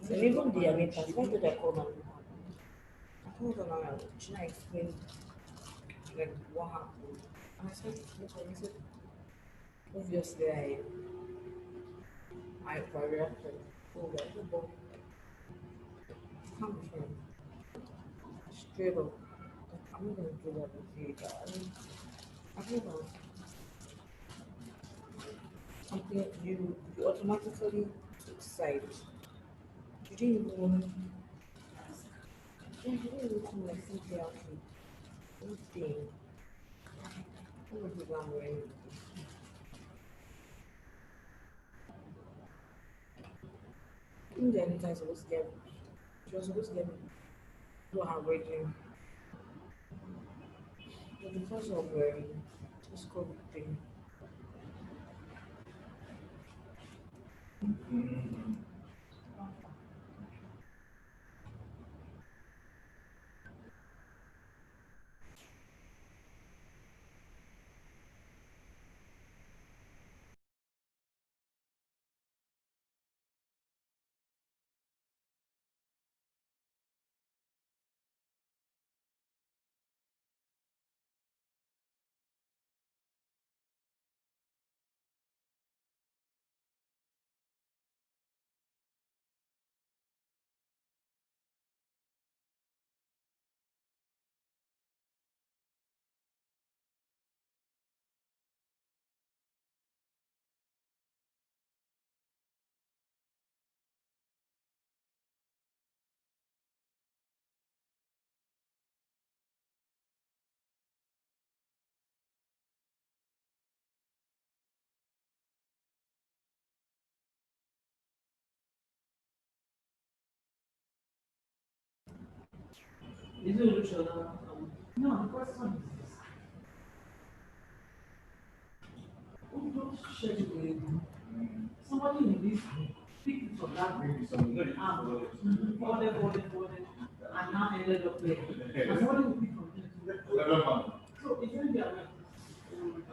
So even the later, so I told her call my mom. I told her now, she now explained like what happened. And I said, look, I said, obviously I overreacted. Oh, well, but come from straight up. Like, I'm not gonna do that with you. I told her something you automatically took sides. You didn't even yeah, you didn't even come like Cynthia out to anything. I'm not do that way. In the anytime supposed to get she was supposed to get me do her wedding. But because of this COVID thing, Is it no, the question is this. Who don't share the somebody in this group pick it from that group forwarded, and now ended up there. And somebody will pick from there too. So it's going to be a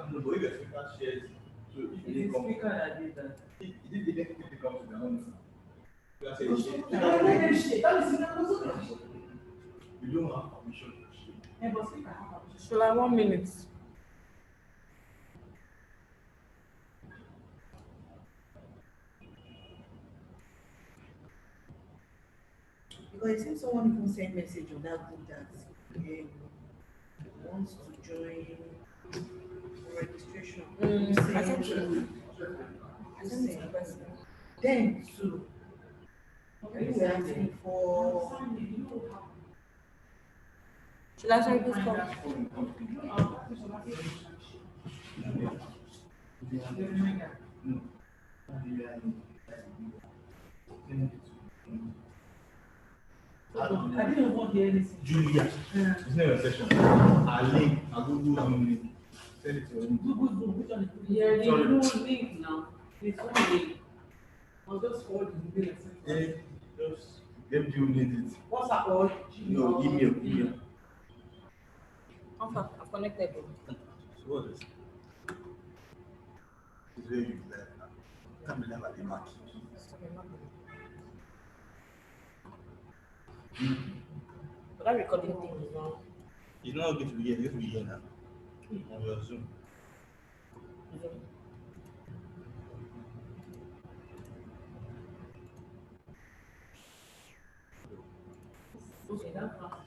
I'm the boy that speaker shares. So if it's they the come, speaker that did that. if they definitely come to their own, you can say Because share. someone let them share. That is not also. You don't have permission to share. And but speaker have a so like 1 minute. Because I think someone even sent message on that group that wants to join for registration. I sent to I sent to the person. Then to when we asking for should I send this call? I didn't even want to hear anything. Julia, it's not your session. I'll link, I'll Google link. Send it to him. Google Zoom, which one is Google? Yeah, the Google link now. It's one link. I'll just forward the email and send it. Just if you need it. What's that called? No, email. I've connected. So what is it? It's very like can't believe at the mark. But that recording thing is not. It's not going to be here, it's going to be here now. On your Zoom. Okay, that's not.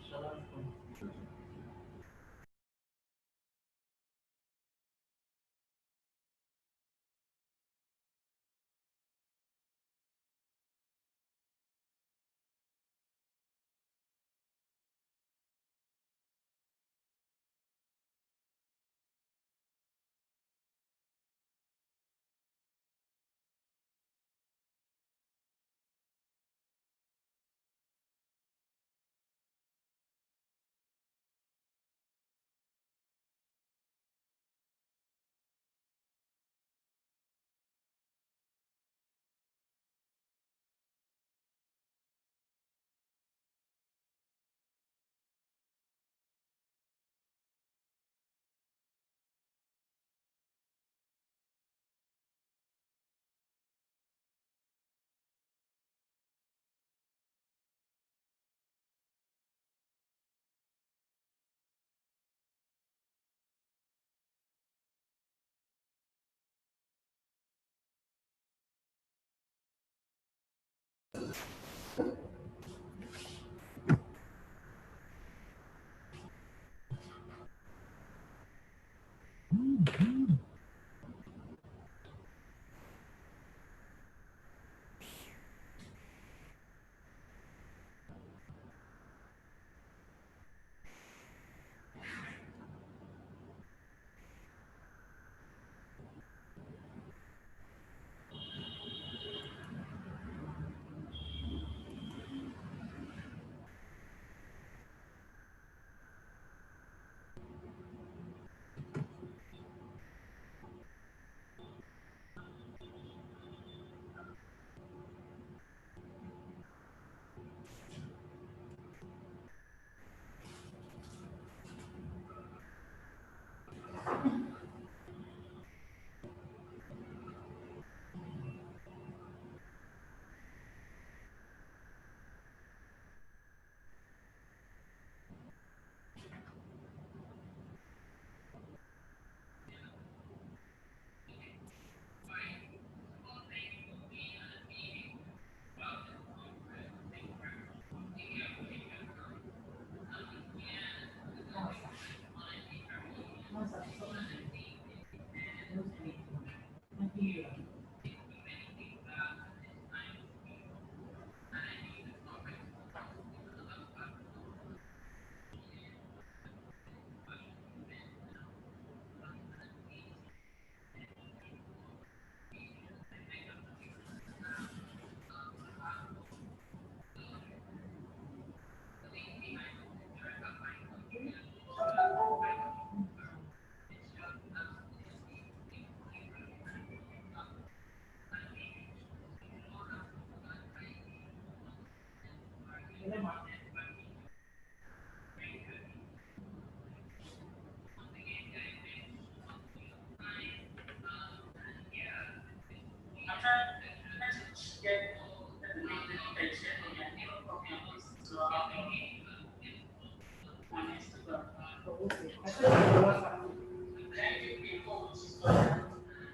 Oh, okay. I sent it to WhatsApp.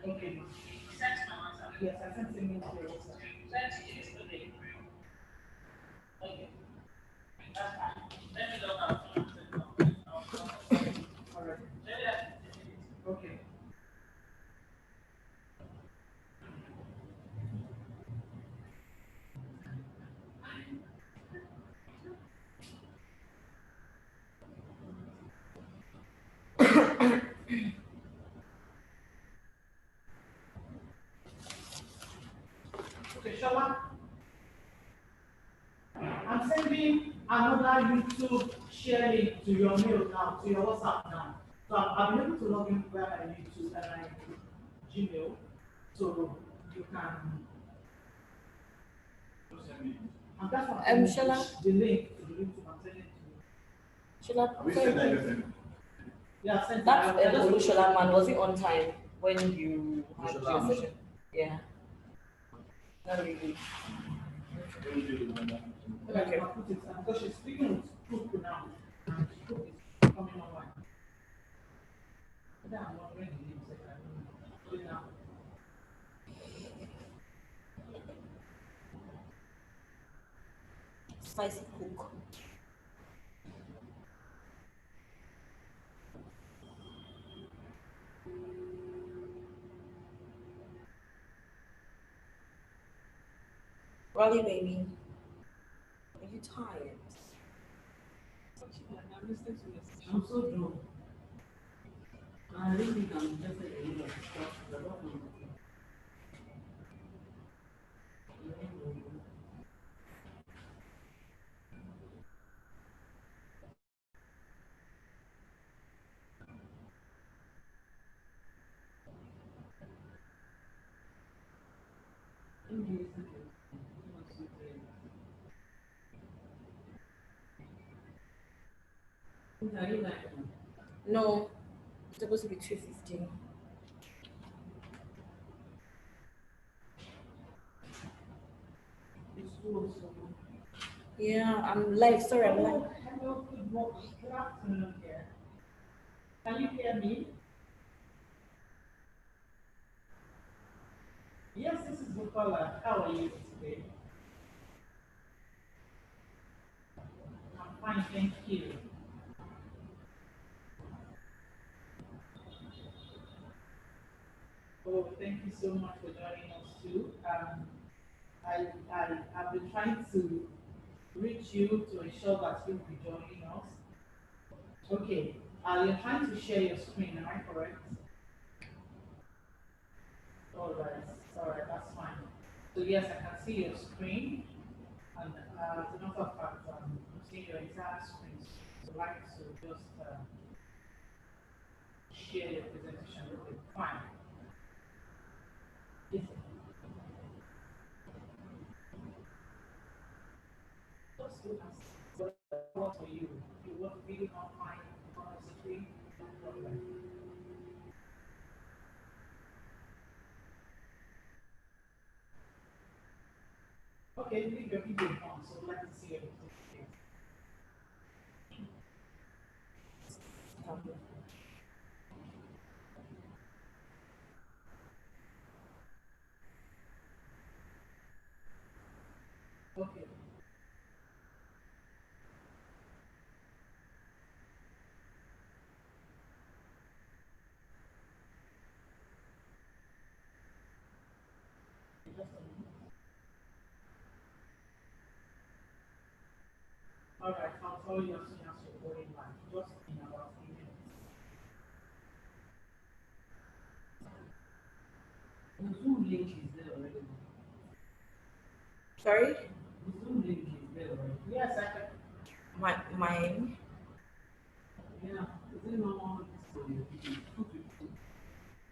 Okay, ma. Yes, I sent it to your WhatsApp. Okay. All right. Okay. Okay, Shola, I'm sending another YouTube share link to your mail now, to your WhatsApp now. So I'll be able to log in via my YouTube and my Gmail. So you can, and that's what Shola, the link to the YouTube I'm sending to you. Shola, Have you sent that yet? Yeah, I sent it. that I just Shola man, was it on time when you had Shola your man. session? Yeah. Not really. Okay. I'll put it, because she's speaking with Cook now. And Cook is coming online. Then I'm wondering the name, so I don't know. Put it now. Spicy cook. Raleigh, baby. Are you tired? I'm listening to this. I'm so drunk. I really think I'm just a little stuff. I don't know. No, it's supposed to be 2:15. Yeah, I'm live. Sorry, I'm live. Hello, good afternoon here. Can you hear me? Yes, this is Bukola. How are you today? I'm fine, thank you. Oh, thank you so much for joining us too. I've been trying to reach you to ensure that you'll be joining us. Okay, you're trying to share your screen, am I correct? All right, that's fine. So yes, I can see your screen, and as a matter of fact, I'm seeing your entire screen. So I'd like to just share your presentation with you. Fine. Yes. Just look and see what works for you. If you want really not fine on the screen, no problem. Okay, leave your video on, so I'd like to see everything. Okay. All right, I'll tell you as soon as you're going live. Just in about 3 minutes. The Zoom link is there already. Sorry? The Zoom link is there already. Yes, I can. Mine. Yeah, is it not for the two people?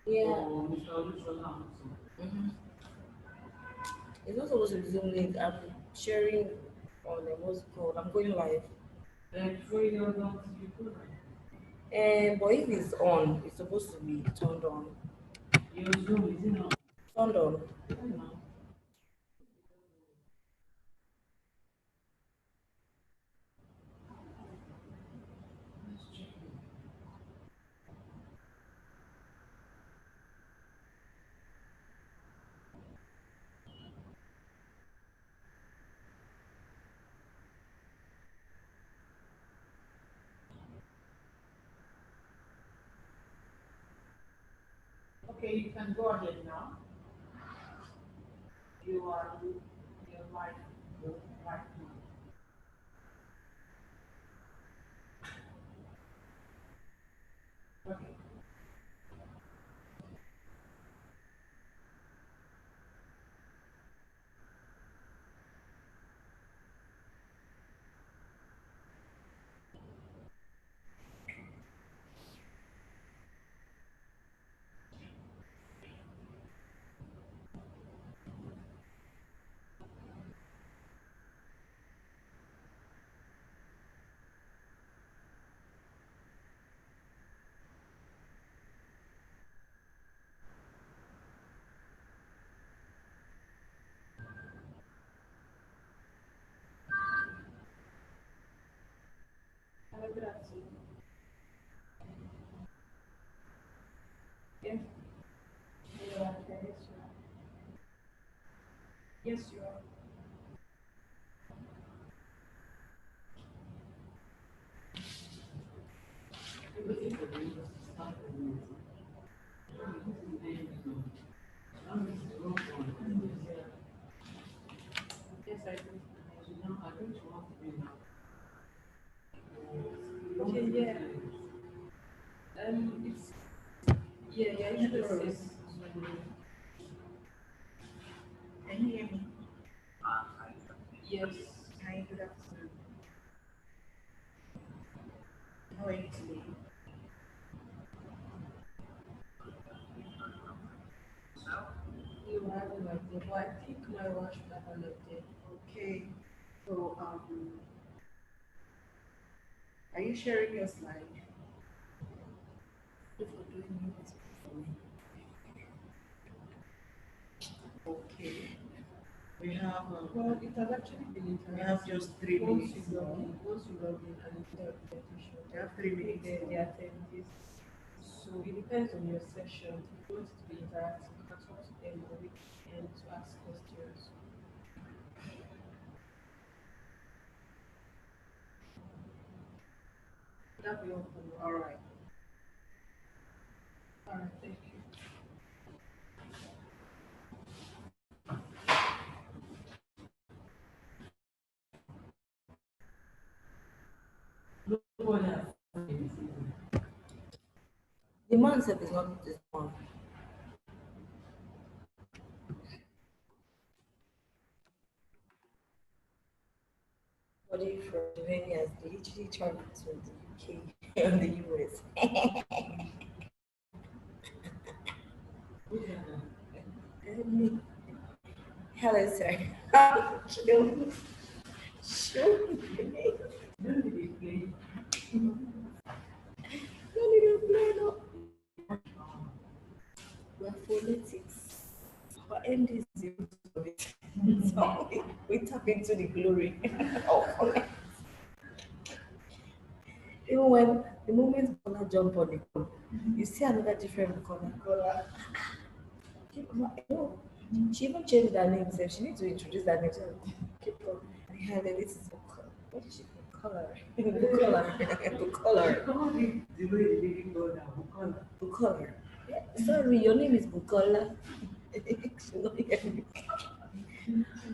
Yeah. Or Mr. Olusola also? Mm-hmm. It's not supposed to be Zoom link. I'm sharing on what's it called. I'm going live. Then before you go down to your program. And but if it's on, it's supposed to be turned on. Your Zoom is it not? Turned on. I don't know. Let's check it. Okay, you can go ahead now. You're live right now. Okay. Hello, good afternoon. Yes. You are there, yes, you are. Yes, you are. You're waiting for the news to start the news. Yes, I do. Now, I don't want to be now. Okay, yeah. It's yeah, yeah, it's Can you hear me? yes. Hi, good afternoon. How are you today? You have like the but I think my watch never left it. Okay. So Are you sharing your slide? If you're doing it for me. Okay. We have well, it has actually been we have just 3 minutes. once you log in and you start the presentation, We have 3 minutes. the attendees. So it depends on your session. If you want it to be interactive, you can talk to them on the weekend to ask questions. Would that be all for you? All right. All right, thank you. No one has anything. The man said it's not this one. Somebody from Slovenia has literally traveled to the UK and the US. Hello, sir. Show me. Don't be play. No need to play no. We're phonetics. Our end is the root of it. So we tap into the glory of phonetics. Even when the moment Bola jump on the call, you see another different color. No, she even changed her name. So she needs to introduce that name. So keep on. And her name is Bukola. What is she? Bukola. Bukola. Bukola. Come on, the way the lady go down, who call her? Bukola. Yeah, sorry, your name is Bukola.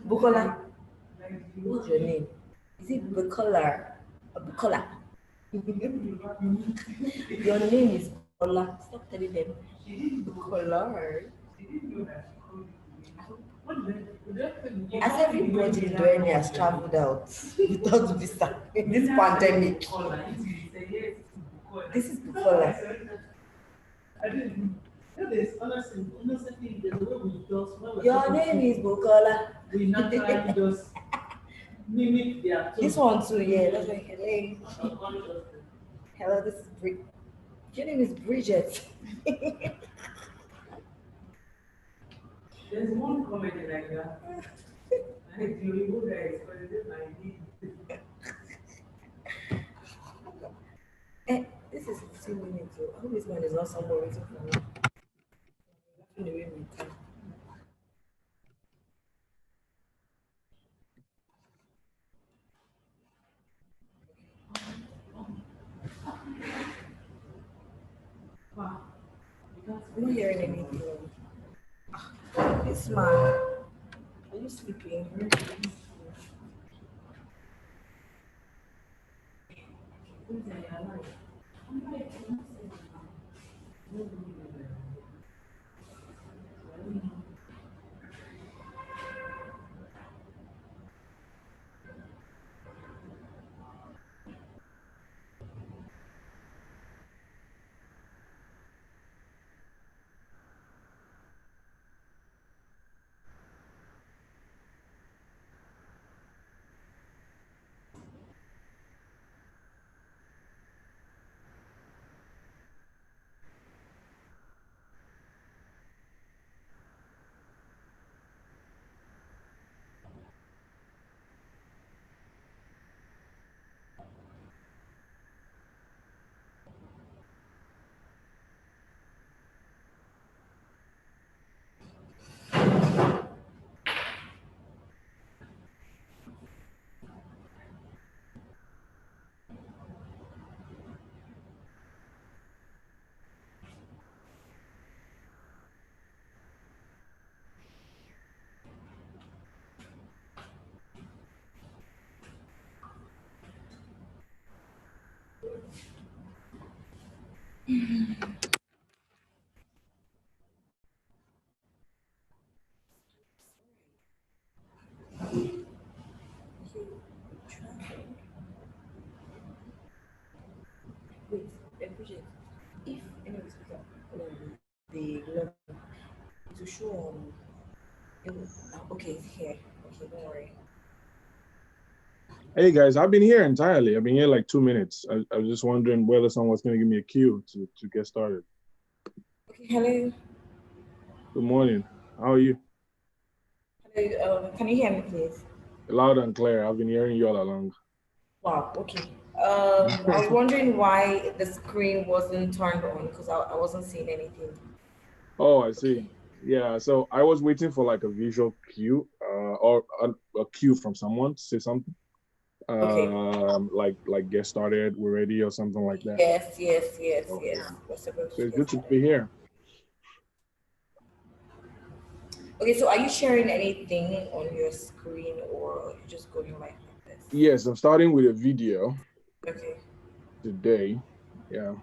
Bukola, what's your name? Is it Bukola? Bukola. Your name is Bukola. Stop telling them Bukola. As everybody in Doene has traveled out without visa in this pandemic. This is Bukola. I didn't. Honestly, the way we just when Your name is Bukola. we naturally just mimic their tone. This one too, yeah. That's like, hello. Subconsciously. Hello, this is Bridget. Your name is Bridget. There's one comedy like that. Like the Igbo guys, but it's like This is 15 minutes. So I hope this man is not somewhere waiting for me. Laughing away with time. wow. I'm not hearing anything. This man, are you sleeping? Wait, Bridget, if any of these people they log to show okay, it's here. Okay, don't worry. Hey guys, I've been here entirely. I've been here like 2 minutes. I was just wondering whether someone's going to give me a cue to get started. Okay, hello. Good morning. How are you? Hello, can you hear me, please? Loud and clear. I've been hearing you all along. Wow, okay. I was wondering why the screen wasn't turned on because I wasn't seeing anything. Oh, I see. Yeah, so I was waiting for like a visual cue or a cue from someone to say something. Okay. Like get started, we're ready or something like that. Yes. Okay. We're supposed So to it's get good to started. be here. Okay, so are you sharing anything on your screen or you're just going like this? Yes, I'm starting with a video Okay. today. Yeah.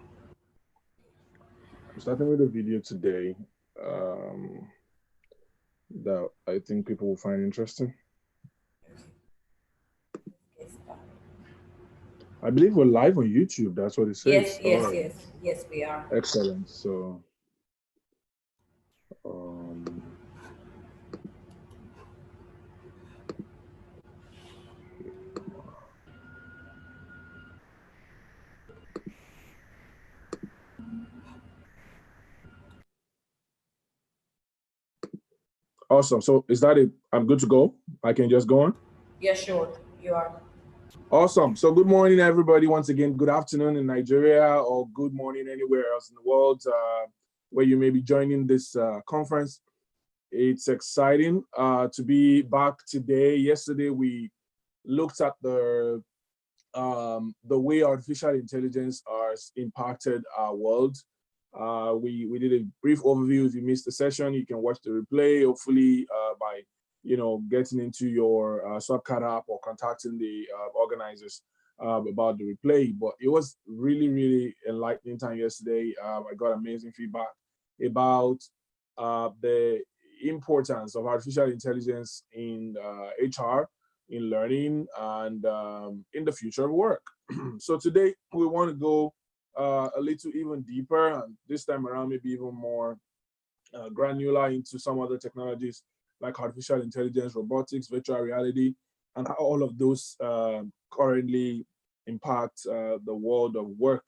I'm starting with a video today that I think people will find interesting. Get started. I believe we're live on YouTube. That's what it says. Yes, we are. Excellent. So, awesome. So is that it? I'm good to go? I can just go on? Yeah, sure. You are. Awesome. So good morning, everybody. Once again, good afternoon in Nigeria or good morning anywhere else in the world where you may be joining this conference. It's exciting to be back today. Yesterday, we looked at the way artificial intelligence has impacted our world. We did a brief overview. If you missed the session, you can watch the replay, hopefully by getting into your Swapcard app or contacting the organizers about the replay. But it was really, really enlightening time yesterday. I got amazing feedback about the importance of artificial intelligence in HR, in learning, and in the future of work. So today we want to go a little even deeper, and this time around maybe even more granular into some other technologies like artificial intelligence, robotics, virtual reality, and how all of those currently impact the world of work,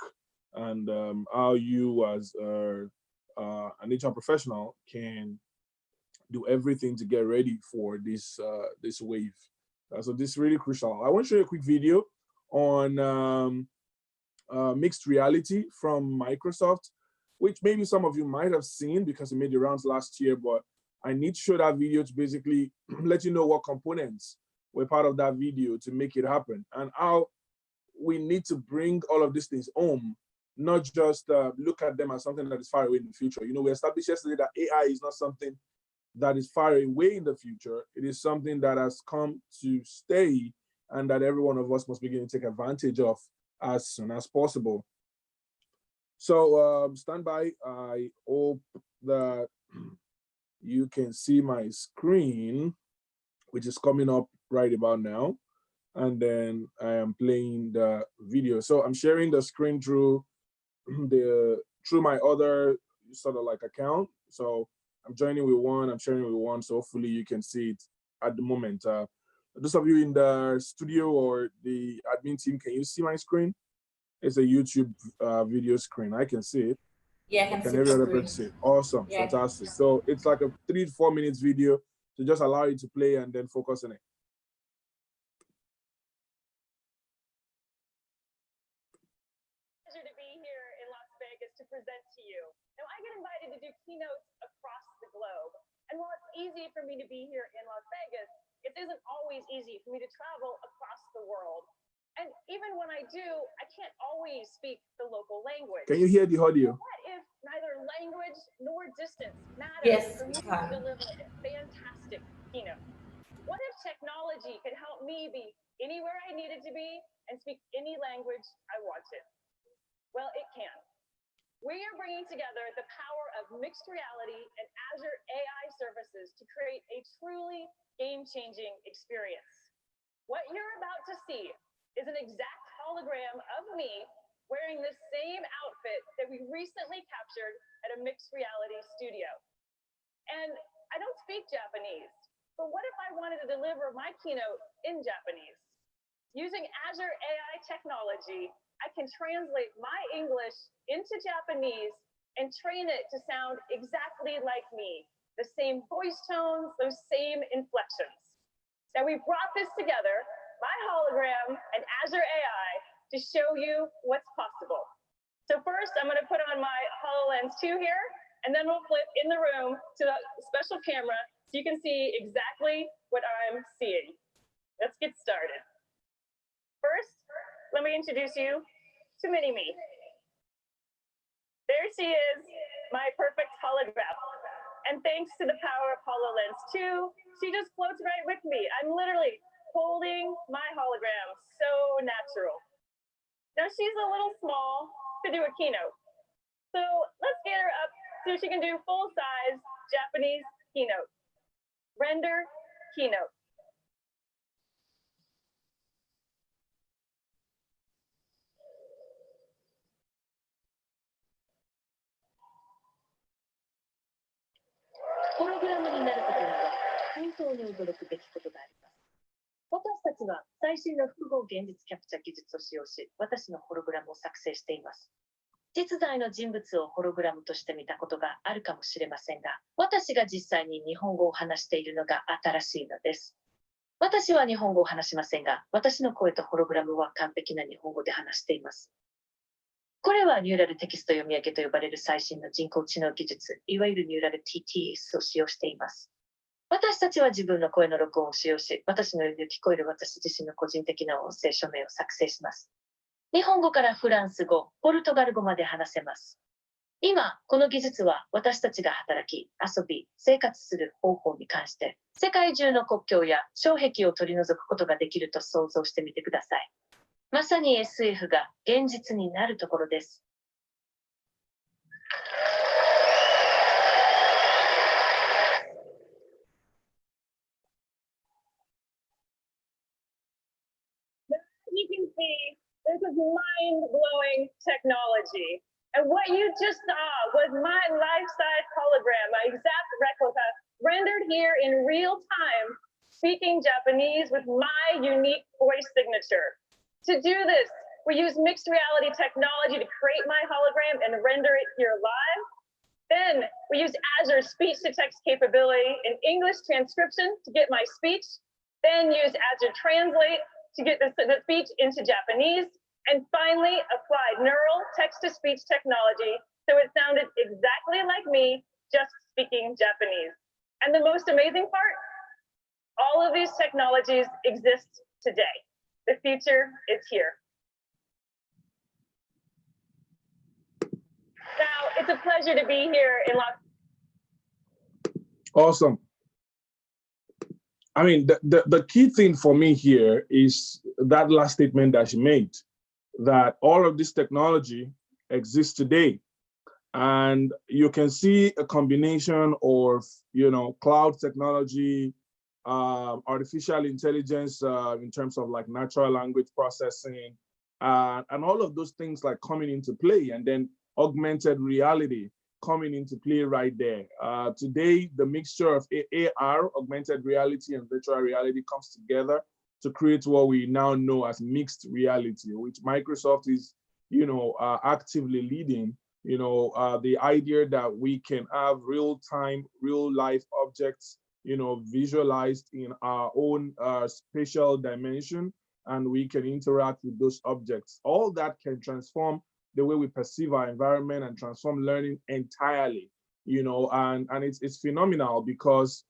and how you as an HR professional can do everything to get ready for this this wave. So this is really crucial. I want to show you a quick video on mixed reality from Microsoft, which maybe some of you might have seen because it made the rounds last year, but I need to show that video to basically let you know what components were part of that video to make it happen, and how we need to bring all of these things home, not just look at them as something that is far away in the future. We established yesterday that AI is not something that is far away in the future. It is something that has come to stay and that every one of us must begin to take advantage of as soon as possible. So stand by. I hope that you can see my screen, which is coming up right about now. And then I am playing the video. So I'm sharing the screen through my other sort of like account. So I'm joining with one, I'm sharing with one. So hopefully you can see it at the moment. Those of you in the studio or the admin team, can you see my screen? It's a YouTube video screen. I can see it. Yeah, I can see every the other screen. person see it? Awesome, Yeah. Fantastic. So it's like a 3 to 4 minutes video to just allow you to play and then focus on it. Pleasure to be here in Las Vegas to present to you. Now, I get invited to do keynotes across the globe. And while it's easy for me to be here in Las Vegas, it isn't always easy for me to travel across the world. And even when I do, I can't always speak the local language. Can you hear the audio? What if neither language nor distance matters Yes, for me to deliver a fantastic keynote? What if technology could help me be anywhere I needed to be and speak any language I wanted? Well, it can. We are bringing together the power of mixed reality and Azure AI services to create a truly game-changing experience. What you're about to see is an exact hologram of me wearing the same outfit that we recently captured at a mixed reality studio. And I don't speak Japanese, but what if I wanted to deliver my keynote in Japanese? Using Azure AI technology, I can translate my English into Japanese and train it to sound exactly like me, the same voice tones, those same inflections. Now we brought this together, my hologram and Azure AI, to show you what's possible. So first, I'm going to put on my HoloLens 2 here, and then we'll flip in the room to the special camera so you can see exactly what I'm seeing. Let's get started. First, let me introduce you to Mini-Me. There she is, my perfect holograph. And thanks to the power of HoloLens 2, she just floats right with me. I'm literally holding my hologram, so natural. Now she's a little small to do a keynote. So let's get her up so she can do full-size Japanese keynote. Render keynote.私たちは最新の複合現実キャプチャ技術を使用し、私のホログラムを作成しています。実在の人物をホログラムとして見たことがあるかもしれませんが、私が実際に日本語を話しているのが新しいのです。私は日本語を話しませんが、私の声とホログラムは完璧な日本語で話しています。これはニューラルテキスト読み上げと呼ばれる最新の人工知能技術、いわゆるニューラル TTS を使用しています。私たちは自分の声の録音を使用し、私のように聞こえる私自身の個人的な音声署名を作成します。日本語からフランス語、ポルトガル語まで話せます。今、この技術は私たちが働き、遊び、生活する方法に関して、世界中の国境や障壁を取り除くことができると想像してみてください。まさに SF が現実になるところです。You can see this is mind-blowing technology. And what you just saw was my life-size hologram, my exact replica, rendered here in real time, speaking Japanese with my unique voice signature. To do this, we use mixed reality technology to create my hologram and render it here live. Then we use Azure speech-to-text capability and English transcription to get my speech, then use Azure Translate to get the speech into Japanese, and finally applied neural text-to-speech technology so it sounded exactly like me, just speaking Japanese. And the most amazing part, all of these technologies exist today. The future is here. Now, it's a pleasure to be here in Los Awesome. I mean, the key thing for me here is that last statement that she made, that all of this technology exists today. And you can see a combination of, cloud technology, artificial intelligence in terms of like natural language processing, and all of those things like coming into play, and then augmented reality coming into play right there. Today, the mixture of AR, augmented reality, and virtual reality comes together to create what we now know as mixed reality, which Microsoft is, actively leading. The idea that we can have real-time, real-life objects, visualized in our own spatial dimension, and we can interact with those objects. All that can transform the way we perceive our environment and transform learning entirely, and it's phenomenal because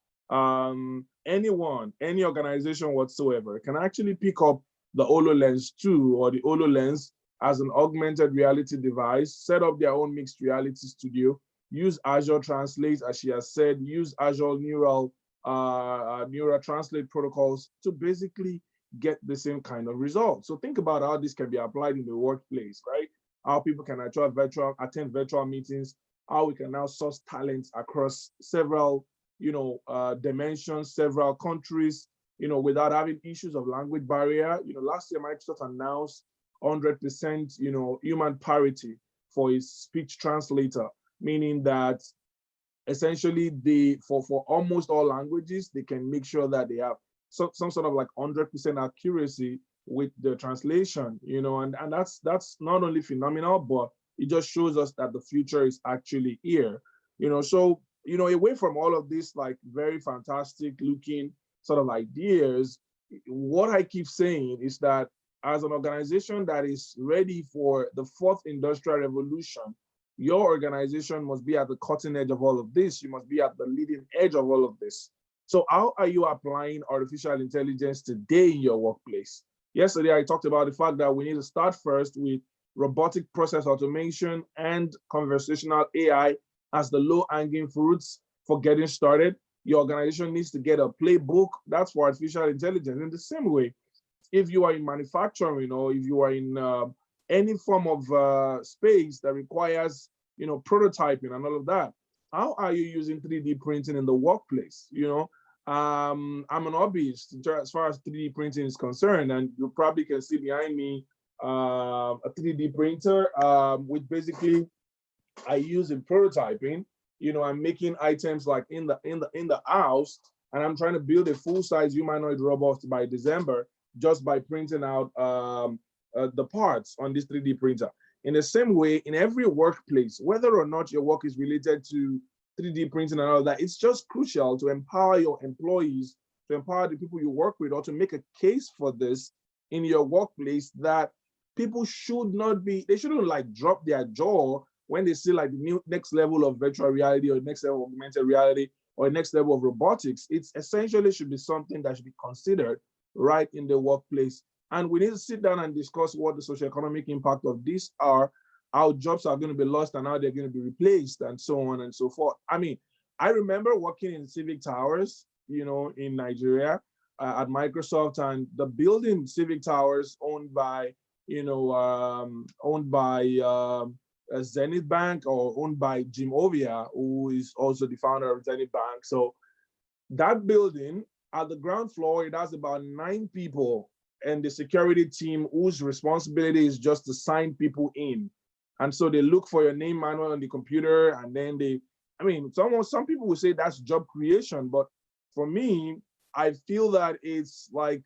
anyone, any organization whatsoever can actually pick up the HoloLens 2 or the HoloLens as an augmented reality device, set up their own mixed reality studio, use Azure Translate, as she has said, use Azure neural translate protocols to basically get the same kind of results. So think about how this can be applied in the workplace, right? How people can attend virtual meetings, how we can now source talents across several, dimensions, several countries, without having issues of language barrier. Last year, Microsoft announced 100%, human parity for its speech translator, meaning that essentially for almost all languages, they can make sure that they have some sort of like 100% accuracy with the translation, and that's not only phenomenal, but it just shows us that the future is actually here, so, away from all of this, like very fantastic looking sort of ideas, what I keep saying is that as an organization that is ready for the fourth industrial revolution, your organization must be at the cutting edge of all of this. You must be at the leading edge of all of this. So how are you applying artificial intelligence today in your workplace? Yesterday, I talked about the fact that we need to start first with robotic process automation and conversational AI as the low-hanging fruits for getting started. Your organization needs to get a playbook that's for artificial intelligence. In the same way, if you are in manufacturing or if you are in any form of space that requires, prototyping and all of that, how are you using 3D printing in the workplace? I'm an hobbyist as far as 3D printing is concerned, and you probably can see behind me a 3D printer, which basically I use in prototyping. I'm making items like in the house, and I'm trying to build a full-size humanoid robot by December just by printing out the parts on this 3D printer. In the same way, in every workplace, whether or not your work is related to 3D printing and all that, it's just crucial to empower your employees, to empower the people you work with, or to make a case for this in your workplace that people they shouldn't like drop their jaw when they see like the new next level of virtual reality or next level of augmented reality or next level of robotics. It's essentially should be something that should be considered right in the workplace. And we need to sit down and discuss what the socioeconomic impact of this are, how jobs are going to be lost and how they're going to be replaced and so on and so forth. I mean, I remember working in Civic Towers, in Nigeria at Microsoft, and the building Civic Towers owned by, Zenith Bank, or owned by Jim Ovia, who is also the founder of Zenith Bank. So that building at the ground floor, it has about 9 people and the security team whose responsibility is just to sign people in. And so they look for your name manual on the computer, and then some people will say that's job creation, but for me, I feel that it's like,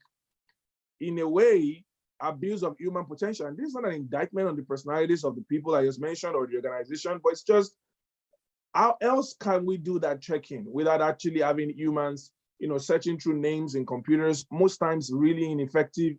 in a way, abuse of human potential. And this is not an indictment on the personalities of the people I just mentioned or the organization, but it's just, how else can we do that check-in without actually having humans, searching through names in computers, most times really ineffective,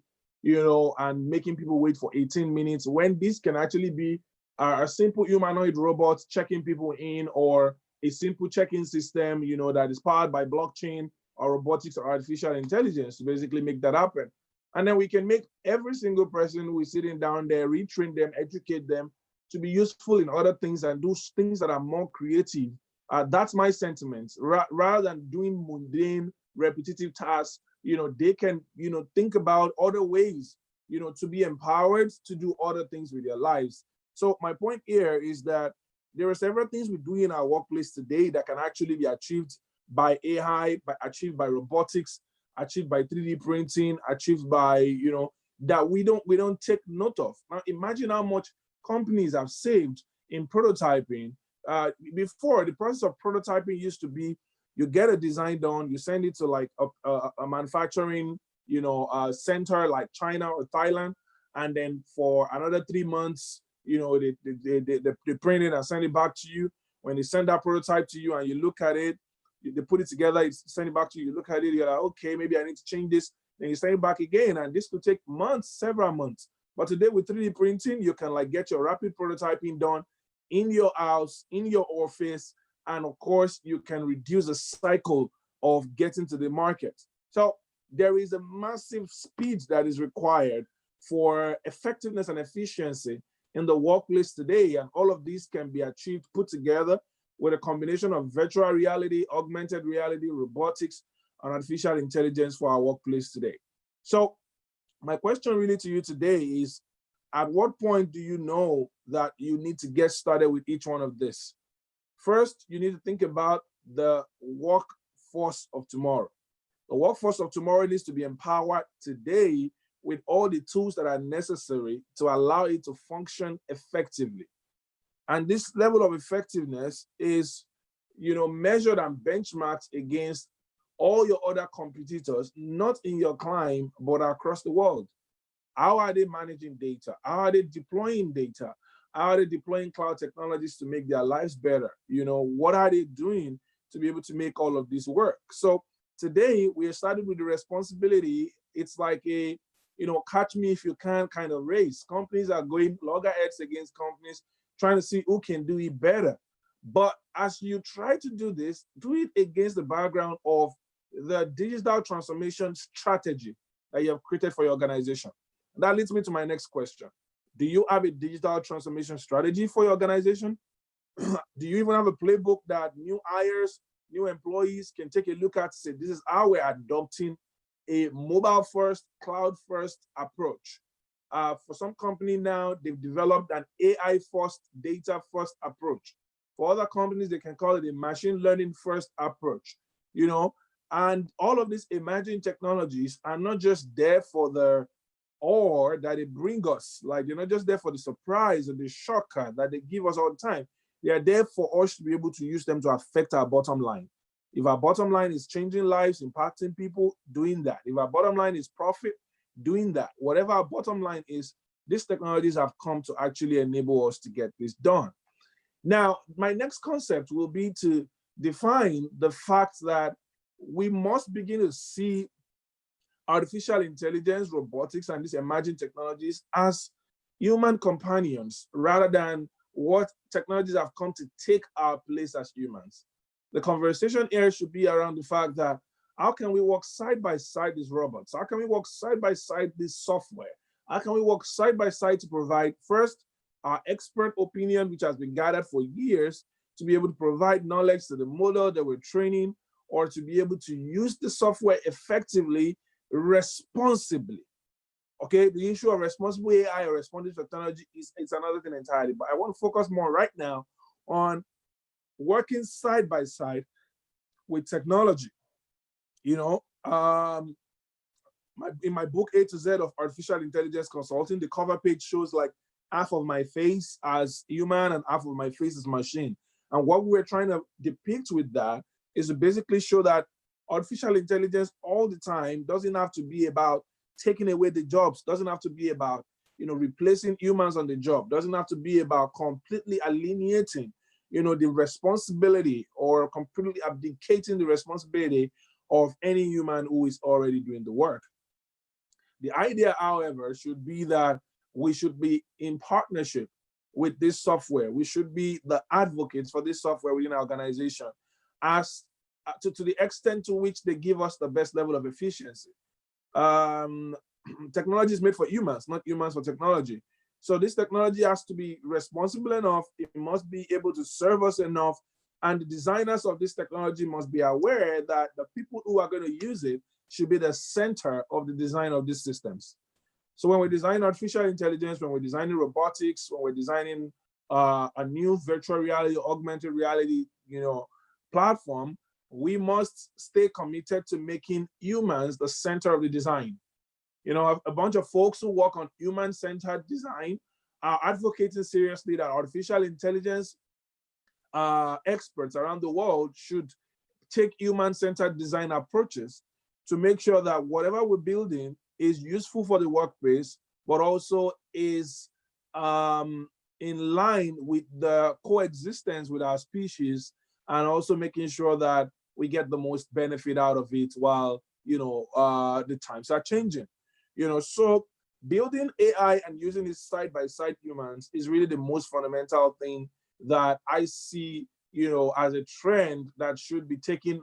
and making people wait for 18 minutes, when this can actually be a simple humanoid robot checking people in, or a simple check-in system, that is powered by blockchain or robotics or artificial intelligence to basically make that happen. And then we can make every single person who is sitting down there, retrain them, educate them to be useful in other things and do things that are more creative. That's my sentiment. Rather than doing mundane, repetitive tasks, they can, think about other ways, to be empowered to do other things with their lives. So my point here is that there are several things we do in our workplace today that can actually be achieved by AI, achieved by robotics, achieved by 3D printing, achieved by, that we don't take note of. Now imagine how much companies have saved in prototyping. Before, the process of prototyping used to be, you get a design done, you send it to like a manufacturing, center like China or Thailand, and then for another 3 months, they print it and send it back to you. When they send that prototype to you and you look at it, they put it together, send it back to you, you look at it, you're like, okay, maybe I need to change this. Then you send it back again, and this could take months, several months. But today with 3D printing, you can get your rapid prototyping done in your house, in your office, and of course, you can reduce the cycle of getting to the market. So there is a massive speed that is required for effectiveness and efficiency in the workplace today, and all of these can be achieved, put together with a combination of virtual reality, augmented reality, robotics, and artificial intelligence for our workplace today. So my question really to you today is, at what point do you know that you need to get started with each one of this? First, you need to think about the workforce of tomorrow. The workforce of tomorrow needs to be empowered today with all the tools that are necessary to allow it to function effectively. And this level of effectiveness is, measured and benchmarked against all your other competitors, not in your climb, but across the world. How are they managing data? How are they deploying data? How are they deploying cloud technologies to make their lives better? What are they doing to be able to make all of this work? So today we are starting with the responsibility. It's like a, catch me if you can kind of race. Companies are going loggerheads against companies, trying to see who can do it better. But as you try to do this, do it against the background of the digital transformation strategy that you have created for your organization. And that leads me to my next question. Do you have a digital transformation strategy for your organization? Do you even have a playbook that new hires, new employees can take a look at, say, this is how we're adopting a mobile first, cloud first approach. For some company now, they've developed an AI first, data first approach. For other companies, they can call it a machine learning first approach, and all of these emerging technologies are not just there for the awe that they bring us, like they're not just there for the surprise or the shocker that they give us all the time. They are there for us to be able to use them to affect our bottom line. If our bottom line is changing lives, impacting people, doing that. If our bottom line is profit, doing that. Whatever our bottom line is, these technologies have come to actually enable us to get this done. Now, my next concept will be to define the fact that we must begin to see artificial intelligence, robotics, and these emerging technologies as human companions rather than what technologies have come to take our place as humans. The conversation here should be around the fact that how can we work side by side these robots? How can we work side by side this software? How can we work side by side to provide, first, our expert opinion, which has been gathered for years, to be able to provide knowledge to the model that we're training, or to be able to use the software effectively, responsibly. Okay, the issue of responsible AI or responsive technology is another thing entirely. But I want to focus more right now on working side by side with technology. You know, in my book A to Z of Artificial Intelligence Consulting, the cover page shows like half of my face as human and half of my face as machine. And what we're trying to depict with that is to basically show that artificial intelligence all the time doesn't have to be about taking away the jobs, doesn't have to be about, you know, replacing humans on the job, doesn't have to be about completely alienating, you know, the responsibility or completely abdicating the responsibility of any human who is already doing the work. The idea, however, should be that we should be in partnership with this software. We should be the advocates for this software within our organization, as to the extent to which they give us the best level of efficiency. Technology is made for humans, not humans for technology. So this technology has to be responsible enough. It must be able to serve us enough. And the designers of this technology must be aware that the people who are going to use it should be the center of the design of these systems. So when we design artificial intelligence, when we're designing robotics, when we're designing a new virtual reality, augmented reality, you know, platform, we must stay committed to making humans the center of the design. You know, a bunch of folks who work on human-centered design are advocating seriously that artificial intelligence experts around the world should take human-centered design approaches to make sure that whatever we're building is useful for the workplace, but also is in line with the coexistence with our species, and also making sure that we get the most benefit out of it while, you know, the times are changing. You know, so building AI and using it side by side humans is really the most fundamental thing that I see, you know, as a trend that should be taking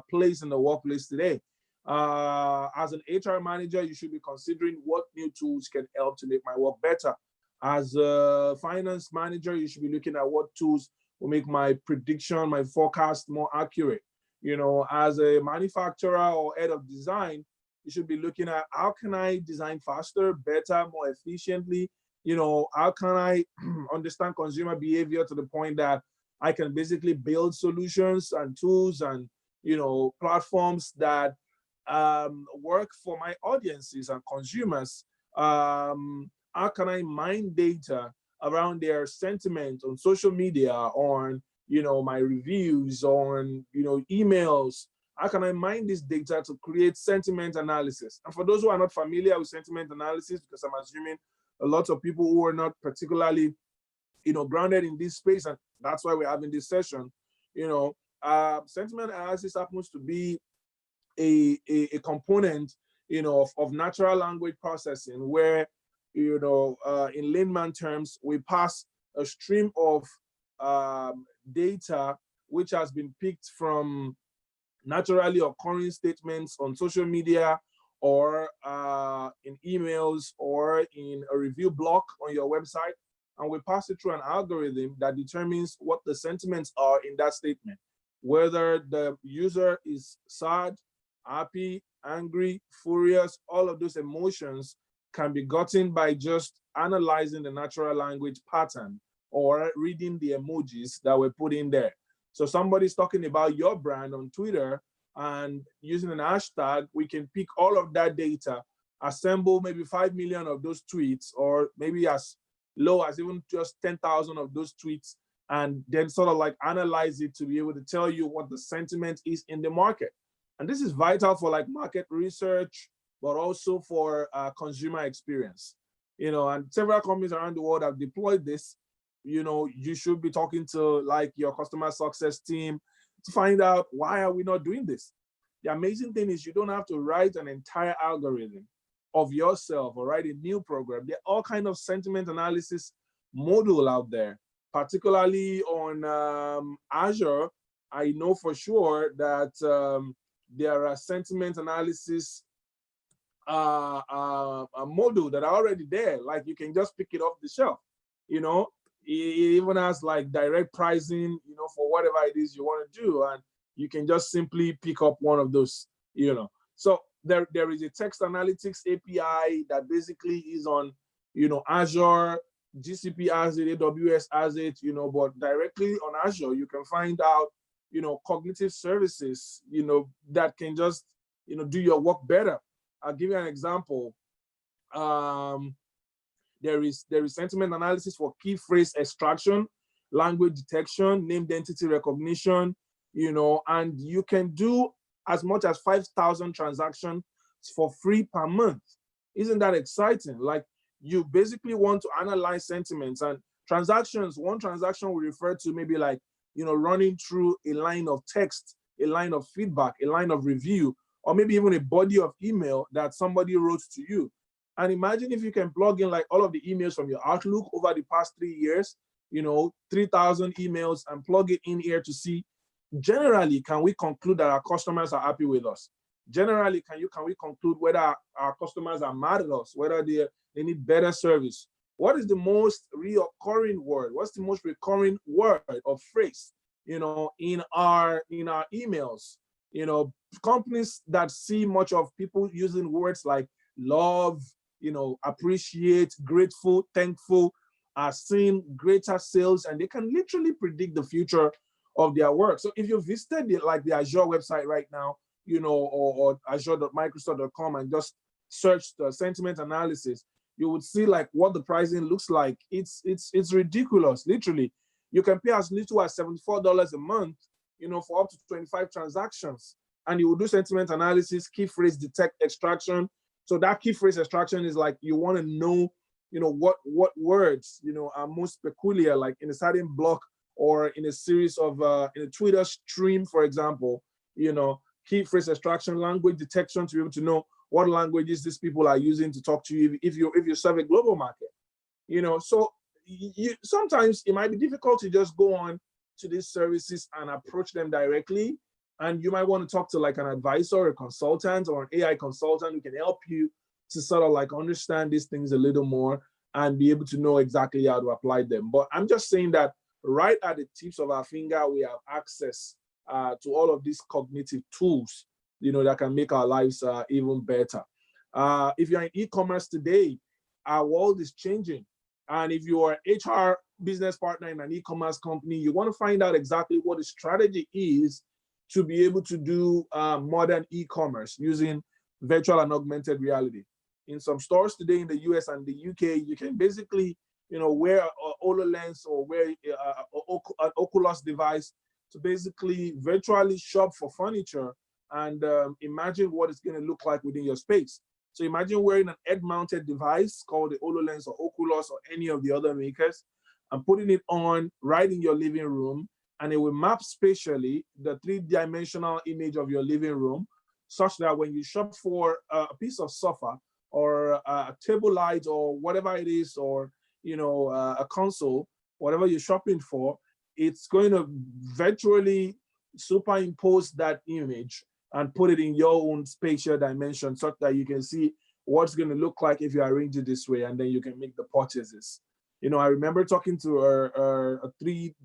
place in the workplace today. As an HR manager, you should be considering what new tools can help to make my work better. As a finance manager, you should be looking at what tools will make my prediction, my forecast more accurate. You know, as a manufacturer or head of design, you should be looking at how can I design faster, better, more efficiently. You know, how can I understand consumer behavior to the point that I can basically build solutions and tools and, you know, platforms that work for my audiences and consumers. How can I mine data around their sentiment on social media, on, you know, my reviews, on, you know, emails? How can I mine this data to create sentiment analysis? And for those who are not familiar with sentiment analysis, because I'm assuming a lot of people who are not particularly, you know, grounded in this space, and that's why we're having this session, you know, sentiment analysis happens to be a component, you know, of natural language processing, where, you know, in layman terms, we pass a stream of data which has been picked from naturally occurring statements on social media, or in emails, or in a review block on your website, and we pass it through an algorithm that determines what the sentiments are in that statement, whether the user is sad, happy, angry, furious. All of those emotions can be gotten by just analyzing the natural language pattern or reading the emojis that were put in there. So somebody's talking about your brand on Twitter, and using an hashtag, we can pick all of that data, assemble maybe 5 million of those tweets, or maybe as low as even just 10,000 of those tweets, and then sort of like analyze it to be able to tell you what the sentiment is in the market. And this is vital for like market research, but also for consumer experience. You know, and several companies around the world have deployed this. You know, you should be talking to like your customer success team to find out, why are we not doing this? The amazing thing is you don't have to write an entire algorithm of yourself or write a new program. There are all kinds of sentiment analysis module out there, particularly on Azure. I know for sure that there are sentiment analysis a module that are already there. Like you can just pick it off the shelf. you know, it even has like direct pricing, you know, for whatever it is you want to do. And you can just simply pick up one of those, you know. So there is a text analytics API that basically is on, you know, Azure, GCP has it, AWS has it, you know, but directly on Azure, you can find out, you know, cognitive services, you know, that can just, you know, do your work better. I'll give you an example. There is sentiment analysis for key phrase extraction, language detection, named entity recognition, you know, and you can do as much as 5,000 transactions for free per month. Isn't that exciting? Like, you basically want to analyze sentiments and transactions. One transaction will refer to maybe like, you know, running through a line of text, a line of feedback, a line of review, or maybe even a body of email that somebody wrote to you. And imagine if you can plug in like all of the emails from your Outlook over the past 3 years, you know, 3,000 emails, and plug it in here to see, generally, can we conclude that our customers are happy with us? Generally, can we conclude whether our customers are mad at us, whether they need better service? What is the most recurring word? What's the most recurring word or phrase, you know, in our emails? You know, companies that see much of people using words like love, you know, appreciate, grateful, thankful, are seeing greater sales, and they can literally predict the future of their work. So if you visited the Azure website right now, you know, or azure.microsoft.com, and just search the sentiment analysis, you would see like what the pricing looks like. It's ridiculous. Literally, you can pay as little as $74 a month, you know, for up to 25 transactions, and you will do sentiment analysis, key phrase detect extraction. So that key phrase extraction is like, you want to know, you know, what words, you know, are most peculiar, like in a certain block or in a series of in a Twitter stream, for example. You know, key phrase extraction, language detection, to be able to know what languages these people are using to talk to you if you serve a global market. You know, so sometimes it might be difficult to just go on to these services and approach them directly. And you might want to talk to like an advisor, a consultant, or an AI consultant who can help you to sort of like understand these things a little more and be able to know exactly how to apply them. But I'm just saying that right at the tips of our finger, we have access to all of these cognitive tools, you know, that can make our lives even better. If you're in e-commerce today, our world is changing. And if you are an HR business partner in an e-commerce company, you want to find out exactly what the strategy is to be able to do modern e-commerce using virtual and augmented reality. In some stores today in the US and the UK, you can basically, you know, wear an HoloLens or wear an Oculus device to basically virtually shop for furniture and imagine what it's going to look like within your space. So imagine wearing an head-mounted device called the HoloLens or Oculus or any of the other makers and putting it on right in your living room, and it will map spatially the three-dimensional image of your living room, such that when you shop for a piece of sofa or a table light or whatever it is, or, you know, a console, whatever you're shopping for, it's going to virtually superimpose that image and put it in your own spatial dimension, such that you can see what's going to look like if you arrange it this way, and then you can make the purchases. You know, I remember talking to a 3D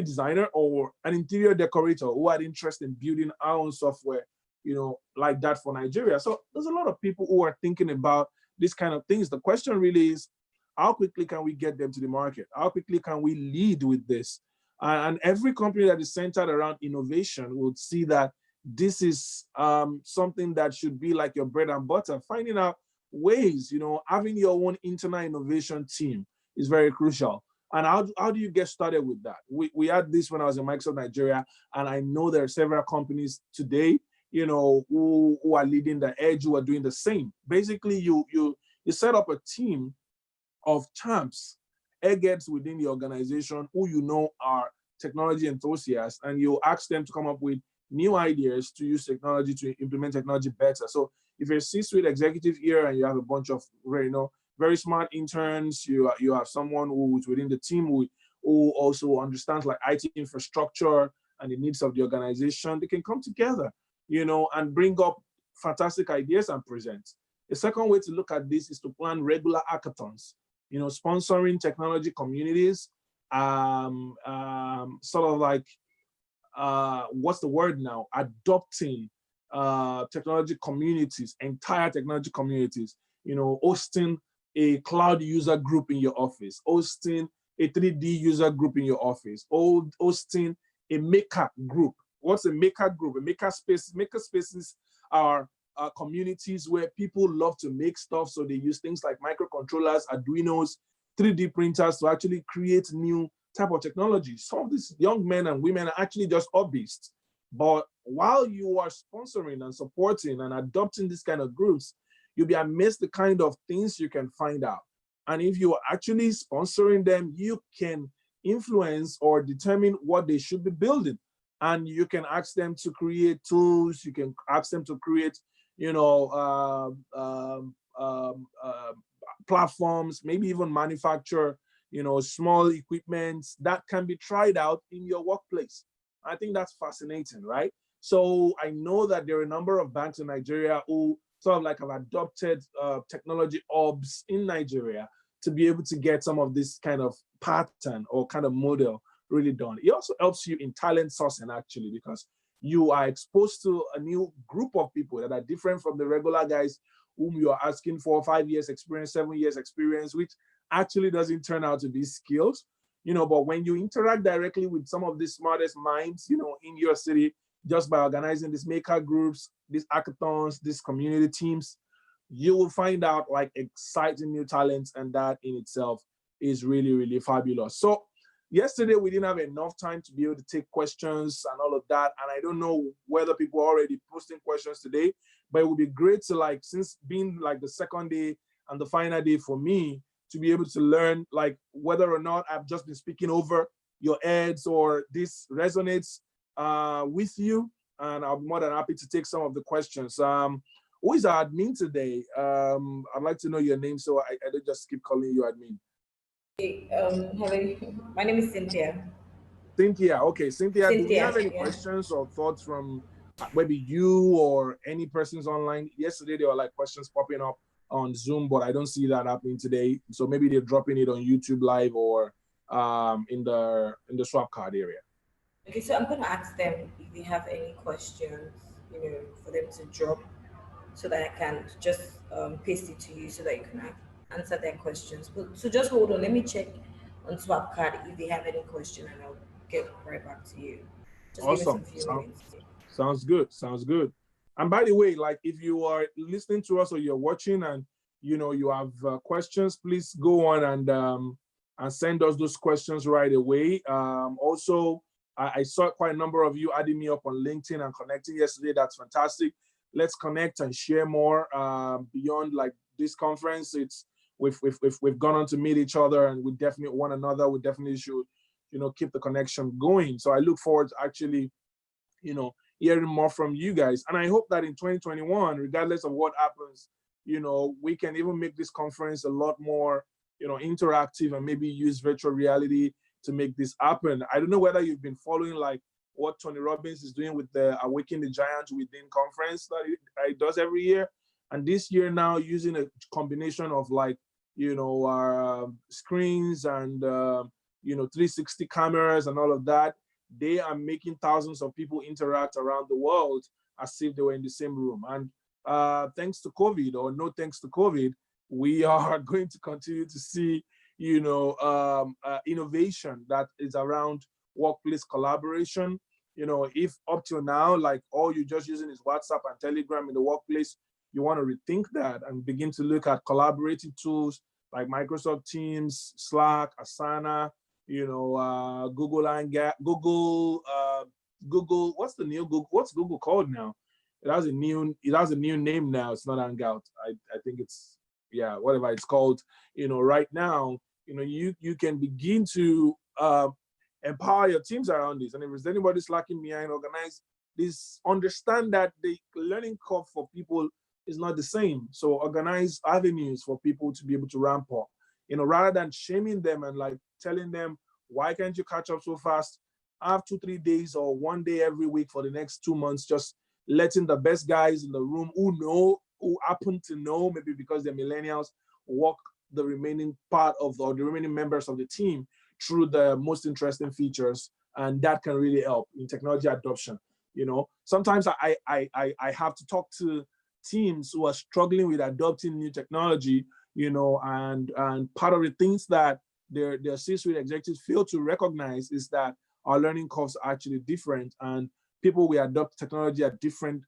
designer or an interior decorator who had interest in building our own software, you know, like that for Nigeria. So there's a lot of people who are thinking about these kind of things. The question really is, how quickly can we get them to the market? How quickly can we lead with this? And every company that is centered around innovation would see that this is something that should be like your bread and butter. Finding out ways, you know, having your own internal innovation team is very crucial. And how do you get started with that? We had this when I was in Microsoft Nigeria, and I know there are several companies today, you know, who are leading the edge, who are doing the same. Basically, you set up a team of champs, eggheads within the organization who you know are technology enthusiasts, and you ask them to come up with new ideas to use technology to implement technology better. So if you're a C-suite executive here and you have a bunch of very smart interns, you have someone who's within the team who also understands like IT infrastructure and the needs of the organization, they can come together, you know, and bring up fantastic ideas and present. The second way to look at this is to plan regular hackathons. sponsoring technology communities, sort of like, what's the word now? Adopting technology communities, entire technology communities, hosting a cloud user group in your office, hosting a 3D user group in your office, hosting a maker group. What's a maker group? A maker space. Maker spaces are communities where people love to make stuff. So they use things like microcontrollers, Arduinos, 3D printers to actually create new type of technology. Some of these young men and women are actually just hobbyists. But while you are sponsoring and supporting and adopting these kind of groups, you'll be amazed the kind of things you can find out. And if you are actually sponsoring them, you can influence or determine what they should be building. And you can ask them to create tools. You can ask them to create, platforms, maybe even manufacture, small equipment that can be tried out in your workplace. I think that's fascinating, right? So I know that there are a number of banks in Nigeria who sort of like have adopted technology hubs in Nigeria to be able to get some of this kind of pattern or kind of model really done. It also helps you in talent sourcing, actually, because you are exposed to a new group of people that are different from the regular guys whom you are asking for 5 years experience, 7 years experience, which actually doesn't turn out to be skills. But when you interact directly with some of the smartest minds, in your city, just by organizing these maker groups, these hackathons, these community teams, you will find out like exciting new talents, and that in itself is really, really fabulous. So yesterday we didn't have enough time to be able to take questions and all of that, and I don't know whether people are already posting questions today, but it would be great to, since being like the second day and the final day for me, to be able to learn whether or not I've just been speaking over your heads or this resonates with you, and I'm more than happy to take some of the questions. Who is our admin today? I'd like to know your name so I don't just keep calling you admin. Hello, my name is Cynthia. Cynthia, okay, Cynthia, do we have any yeah. questions or thoughts from maybe you or any persons online? Yesterday there were questions popping up on Zoom, but I don't see that happening today. So maybe they're dropping it on YouTube Live or in the swap card area. Okay, so I'm going to ask them if they have any questions, for them to drop, so that I can just paste it to you so that you can answer their questions. So just hold on, let me check on swap card if they have any question, and I'll get right back to you. Just Awesome. Give me some few minutes. Sounds good. Sounds good. And by the way, if you are listening to us or you're watching and you have questions, please go on and send us those questions right away. Also, I saw quite a number of you adding me up on LinkedIn and connecting yesterday. That's fantastic. Let's connect and share more beyond this conference. We've gone on to meet each other, and we definitely one another. We definitely should keep the connection going. So I look forward to actually hearing more from you guys. And I hope that in 2021, regardless of what happens, we can even make this conference a lot more, interactive, and maybe use virtual reality to make this happen. I don't know whether you've been following what Tony Robbins is doing with the Awaken the Giant Within conference that he does every year. And this year now, using a combination of screens and 360 cameras and all of that, they are making thousands of people interact around the world as if they were in the same room. And thanks to COVID, or no thanks to COVID, we are going to continue to see, innovation that is around workplace collaboration. If up till now, all you're just using is WhatsApp and Telegram in the workplace, you want to rethink that and begin to look at collaborative tools like Microsoft Teams, Slack, Asana, Google Google. What's the new Google? What's Google called now? It has a new name now. It's not Hangout. I think it's whatever it's called. Right now, you can begin to empower your teams around this. And if there's anybody slacking behind, organize this. Understand that the learning curve for people is not the same. So organize avenues for people to be able to ramp up. Rather than shaming them and telling them, why can't you catch up so fast? Have 2-3 days or 1 day every week for the next 2 months, just letting the best guys in the room who happen to know, maybe because they're millennials, work the remaining part of or the remaining members of the team through the most interesting features, and that can really help in technology adoption. You know, sometimes I have to talk to teams who are struggling with adopting new technology, you know, and part of the things that their C-suite executives fail to recognize is that our learning curves are actually different, and people will adopt technology at different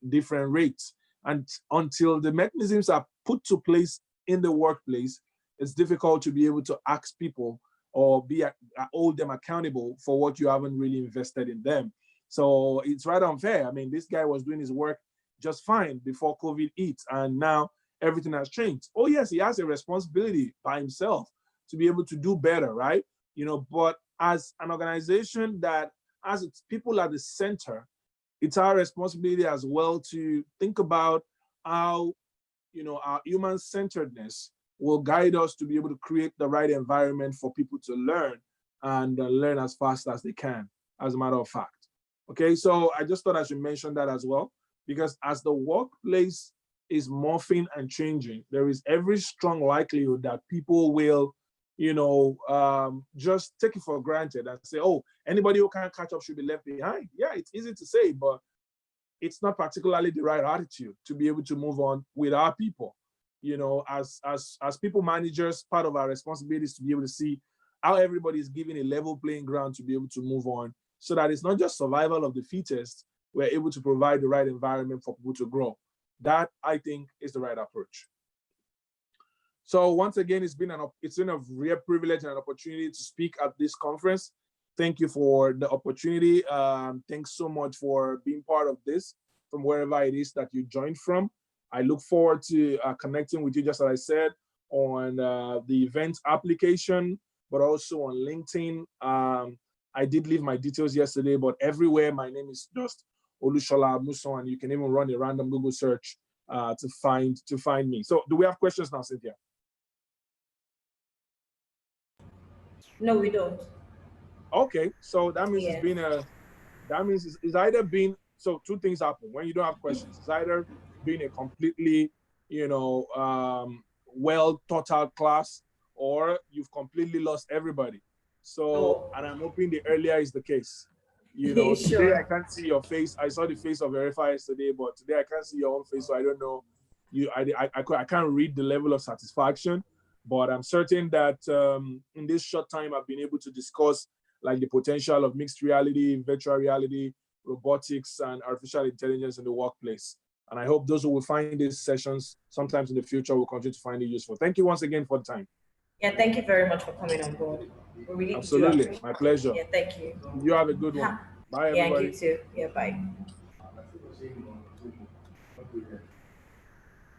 rates. And until the mechanisms are put to place in the workplace, it's difficult to be able to ask people or hold them accountable for what you haven't really invested in them. So it's right unfair. I mean, this guy was doing his work just fine before COVID hit, and now everything has changed. Oh yes, he has a responsibility by himself to be able to do better, right? You know, but as an organization that has its people at the center, it's our responsibility as well to think about how, you know, our human-centeredness will guide us to be able to create the right environment for people to learn and learn as fast as they can, as a matter of fact. Okay, so I just thought I should mention that as well, because as the workplace is morphing and changing, there is every strong likelihood that people will, you know, just take it for granted and say, oh, anybody who can't catch up should be left behind. Yeah, it's easy to say, but it's not particularly the right attitude to be able to move on with our people. You know, as people managers, part of our responsibility is to be able to see how everybody is given a level playing ground to be able to move on, so that it's not just survival of the fittest. We're able to provide the right environment for people to grow. That, I think, is the right approach. So once again, it's been a real privilege and an opportunity to speak at this conference. Thank you for the opportunity. Thanks so much for being part of this from wherever it is that you joined from. I look forward to connecting with you, just as I said, on the event application, but also on LinkedIn. I did leave my details yesterday, but everywhere my name is just Olushola Muson, and you can even run a random Google search to find me. So do we have questions now, Cynthia? No, we don't. Okay, so that means Yes. it's either been, so two things happen when you don't have questions. It's either being a completely, you know, well thought out class, or you've completely lost everybody. So, Oh. and I'm hoping the earlier is the case. You know, Sure. today I can't see your face. I saw the face of Verify yesterday, but today I can't see your own face, so I don't know. I can't read the level of satisfaction, but I'm certain that in this short time I've been able to discuss like the potential of mixed reality, virtual reality, robotics, and artificial intelligence in the workplace. And I hope those who will find these sessions sometimes in the future will continue to find it useful. Thank you once again for the time. Yeah, thank you very much for coming on board. We really Absolutely, do. my pleasure. Yeah, thank you. You have a good one. Bye, Yeah, everybody. you too. Yeah, bye.